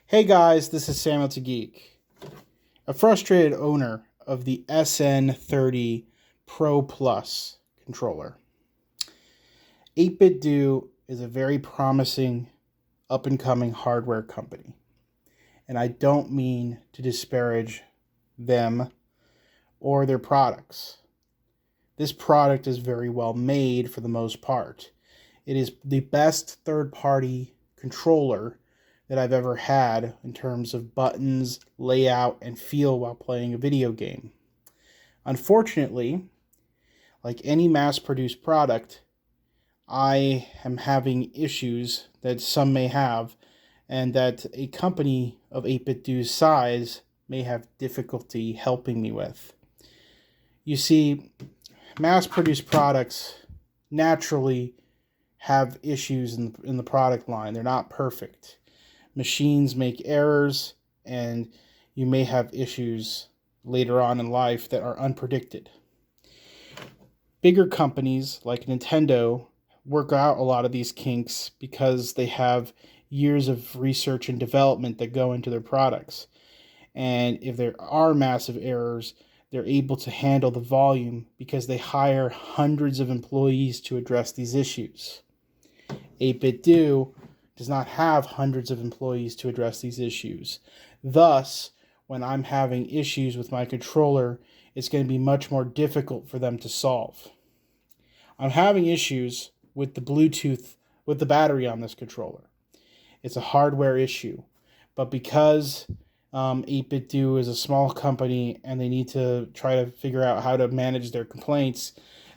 Hey guys, this is Samuel to Geek, a frustrated owner of the SN30 Pro Plus controller. 8BitDo is a very promising up-and-coming hardware company, and I don't mean to disparage them or their products. This product is very well made for the most part. It is the best third-party controller that I've ever had in terms of buttons, layout, and feel while playing a video game. Unfortunately, like any mass-produced product, I am having issues that some may have, and that a company of 8BitDo's size may have difficulty helping me with. You see, mass-produced products naturally have issues in the product line. They're not perfect. Machines make errors, and you may have issues later on in life that are unpredicted. Bigger companies like Nintendo work out a lot of these kinks because they have years of research and development that go into their products. And if there are massive errors, they're able to handle the volume because they hire hundreds of employees to address these issues. 8BitDo does not have hundreds of employees to address these issues. Thus, when I'm having issues with my controller, it's going to be much more difficult for them to solve. I'm having issues with the Bluetooth, with the battery on this controller. It's a hardware issue, but because 8BitDo is a small company and they need to try to figure out how to manage their complaints,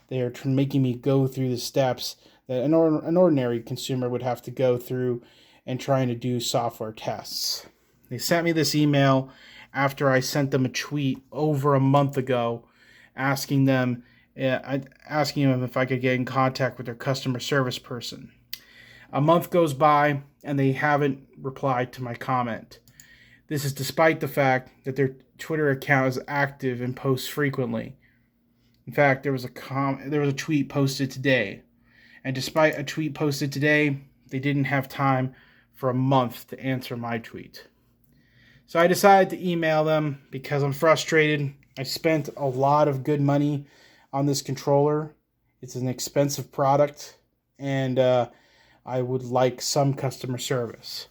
they are making me go through the steps that an ordinary consumer would have to go through and trying to do software tests. They sent me this email after I sent them a tweet over a month ago asking them if I could get in contact with their customer service person. A month goes by and they haven't replied to my comment. This is despite the fact that their Twitter account is active and posts frequently. In fact, there was a tweet posted today. And despite a tweet posted today, they didn't have time for a month to answer my tweet. So I decided to email them because I'm frustrated. I spent a lot of good money on this controller. It's an expensive product, and I would like some customer service.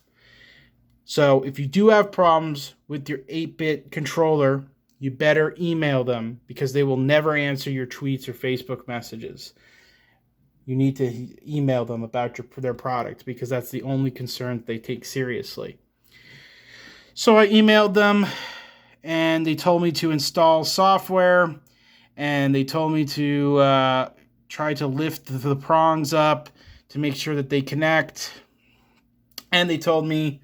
So if you do have problems with your 8-bit controller, you better email them because they will never answer your tweets or Facebook messages. You need to email them about their product because that's the only concern they take seriously. So I emailed them, and they told me to install software, and they told me to try to lift the prongs up to make sure that they connect, and they told me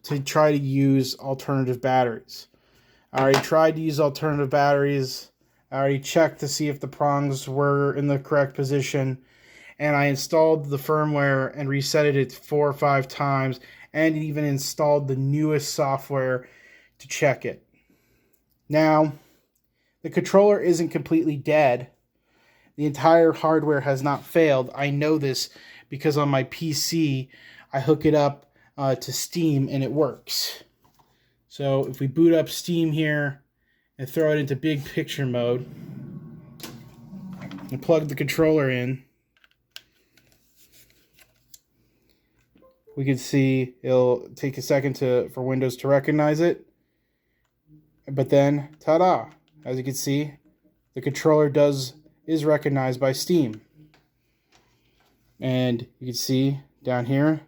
to try to use alternative batteries. I already tried to use alternative batteries. I already checked to see if the prongs were in the correct position. And I installed the firmware and reset it 4 or 5 times, and even installed the newest software to check it. Now, the controller isn't completely dead. The entire hardware has not failed. I know this because on my PC, I hook it up to Steam and it works. So if we boot up Steam here and throw it into big picture mode and plug the controller in, we can see it'll take a second for Windows to recognize it. But then, ta-da! As you can see, the controller is recognized by Steam. And you can see down here,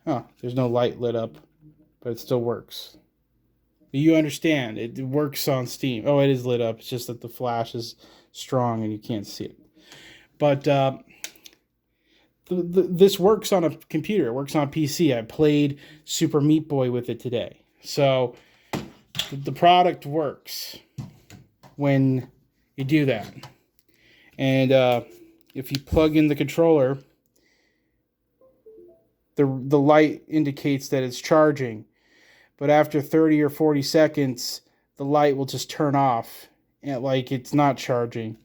there's no light lit up, but it still works. But you understand, it works on Steam. Oh, it is lit up. It's just that the flash is strong and you can't see it. But this works on a computer. It works on a PC. I played Super Meat Boy with it today. So the product works when you do that. And if you plug in the controller, the light indicates that it's charging. But after 30 or 40 seconds, the light will just turn off, and like it's not charging.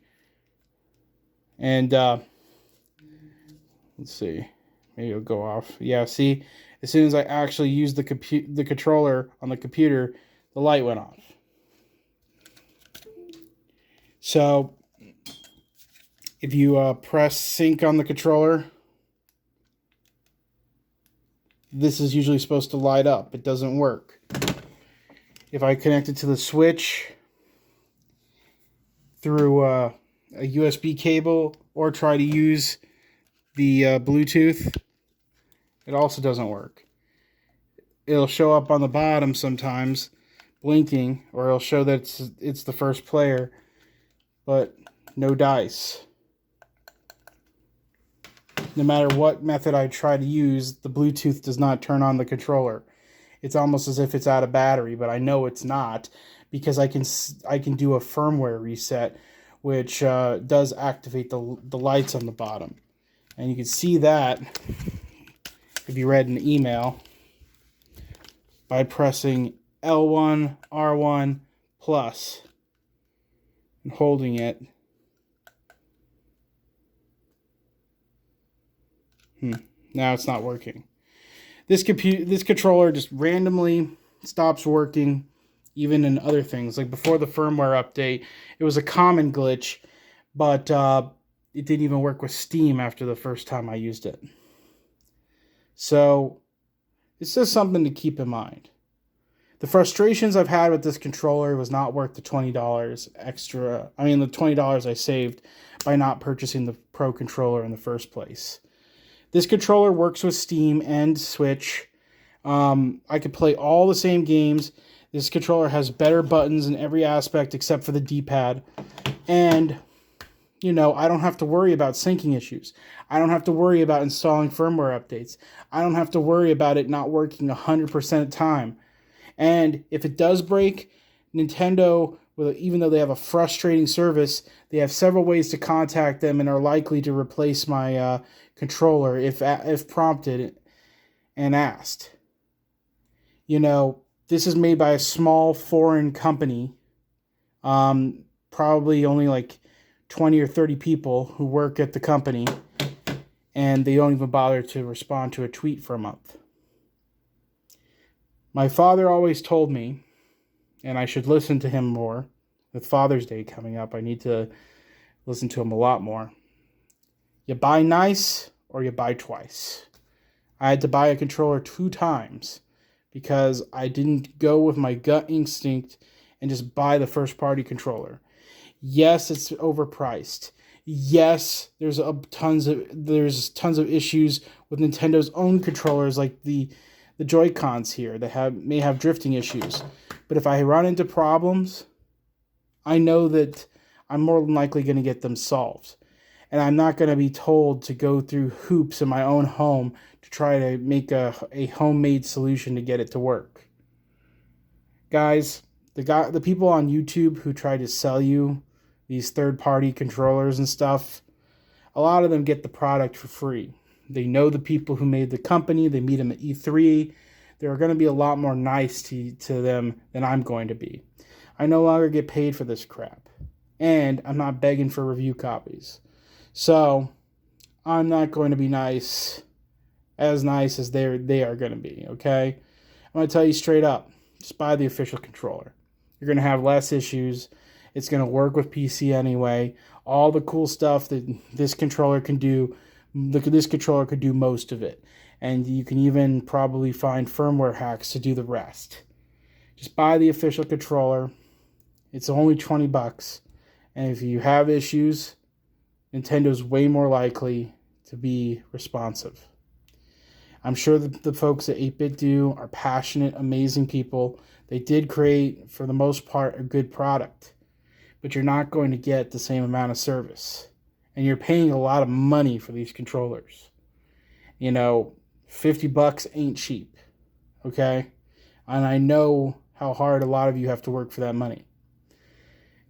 And let's see. Maybe it'll go off. Yeah, see? As soon as I actually used the controller on the computer, the light went off. So if you press sync on the controller, this is usually supposed to light up. It doesn't work. If I connect it to the switch through a USB cable or try to use the Bluetooth, it also doesn't work. It'll show up on the bottom sometimes blinking, or it'll show that it's the first player, but no dice. No matter what method I try to use, the Bluetooth does not turn on the controller. It's almost as if it's out of battery, but I know it's not, because I can do a firmware reset, which does activate the lights on the bottom. And you can see that if you read an email by pressing L1, R1 plus and holding it. Now it's not working. This controller just randomly stops working, even in other things. Like before the firmware update, it was a common glitch, but it didn't even work with Steam after the first time I used it. So it's just something to keep in mind. The frustrations I've had with this controller was not worth the $20 extra. I mean, the $20 I saved by not purchasing the Pro controller in the first place. This controller works with Steam and Switch. I could play all the same games. This controller has better buttons in every aspect except for the D-pad. And, you know, I don't have to worry about syncing issues. I don't have to worry about installing firmware updates. I don't have to worry about it not working 100% of the time. And if it does break, Nintendo, even though they have a frustrating service, they have several ways to contact them and are likely to replace my controller if prompted and asked. You know, this is made by a small foreign company, probably only like 20 or 30 people who work at the company, and they don't even bother to respond to a tweet for a month. My father always told me, and I should listen to him more. With Father's Day coming up, I need to listen to him a lot more. You buy nice or you buy twice. I had to buy a controller 2 times because I didn't go with my gut instinct and just buy the first party controller. Yes, it's overpriced. Yes, there's tons of issues with Nintendo's own controllers, like the Joy-Cons here that may have drifting issues. But if I run into problems, I know that I'm more than likely going to get them solved. And I'm not going to be told to go through hoops in my own home to try to make a homemade solution to get it to work. Guys, the people on YouTube who try to sell you these third-party controllers and stuff, a lot of them get the product for free. They know the people who made the company. They meet them at E3. They're going to be a lot more nice to them than I'm going to be. I no longer get paid for this crap. And I'm not begging for review copies. So I'm not going to be nice as they are going to be, okay? I'm going to tell you straight up. Just buy the official controller. You're going to have less issues. It's going to work with PC anyway. All the cool stuff that this controller can do, this controller could do most of it. And you can even probably find firmware hacks to do the rest. Just buy the official controller. It's only $20. And if you have issues, Nintendo's way more likely to be responsive. I'm sure that the folks at 8BitDo are passionate, amazing people. They did create, for the most part, a good product. But you're not going to get the same amount of service. And you're paying a lot of money for these controllers. You know, $50 ain't cheap. Okay? And I know how hard a lot of you have to work for that money.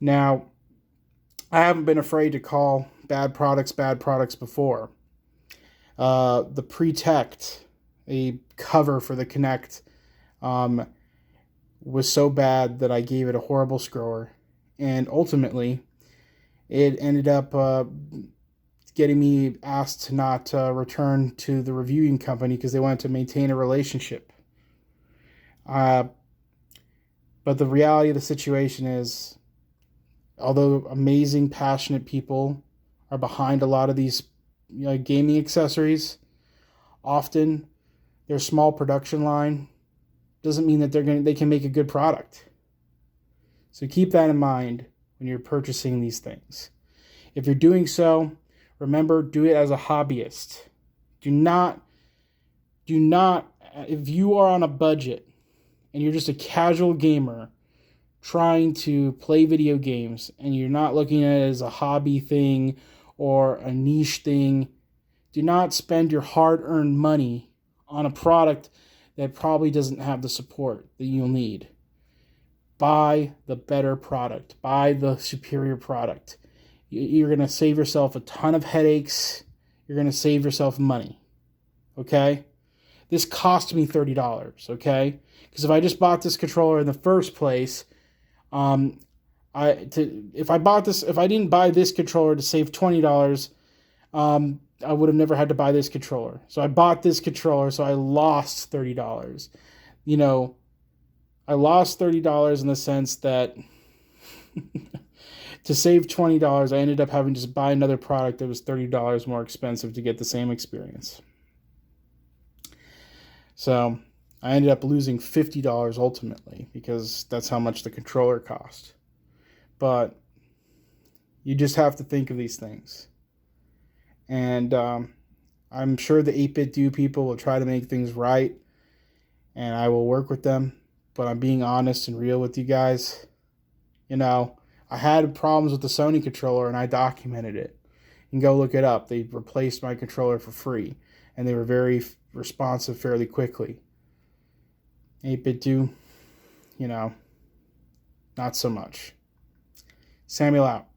Now, I haven't been afraid to call bad products before. The Protect, a cover for the Kinect, was so bad that I gave it a horrible score. And ultimately, it ended up getting me asked to not return to the reviewing company because they wanted to maintain a relationship. But the reality of the situation is, although amazing, passionate people are behind a lot of these gaming accessories, often their small production line doesn't mean that they can make a good product. So keep that in mind when you're purchasing these things. If you're doing so, remember, do it as a hobbyist. Do not, if you are on a budget and you're just a casual gamer trying to play video games and you're not looking at it as a hobby thing or a niche thing, do not spend your hard-earned money on a product that probably doesn't have the support that you'll need. Buy the better product. Buy the superior product. You're going to save yourself a ton of headaches. You're going to save yourself money. Okay? This cost me $30. Okay? Because if I just bought this controller in the first place, if I didn't buy this controller to save $20, I would have never had to buy this controller. So I bought this controller, so I lost $30. I lost $30 in the sense that to save $20, I ended up having to just buy another product that was $30 more expensive to get the same experience. So I ended up losing $50 ultimately because that's how much the controller cost. But you just have to think of these things. And I'm sure the 8BitDo people will try to make things right, and I will work with them. But I'm being honest and real with you guys. I had problems with the Sony controller, and I documented it. You can go look it up. They replaced my controller for free, and they were very responsive fairly quickly. 8BitDo, not so much. Samuel out.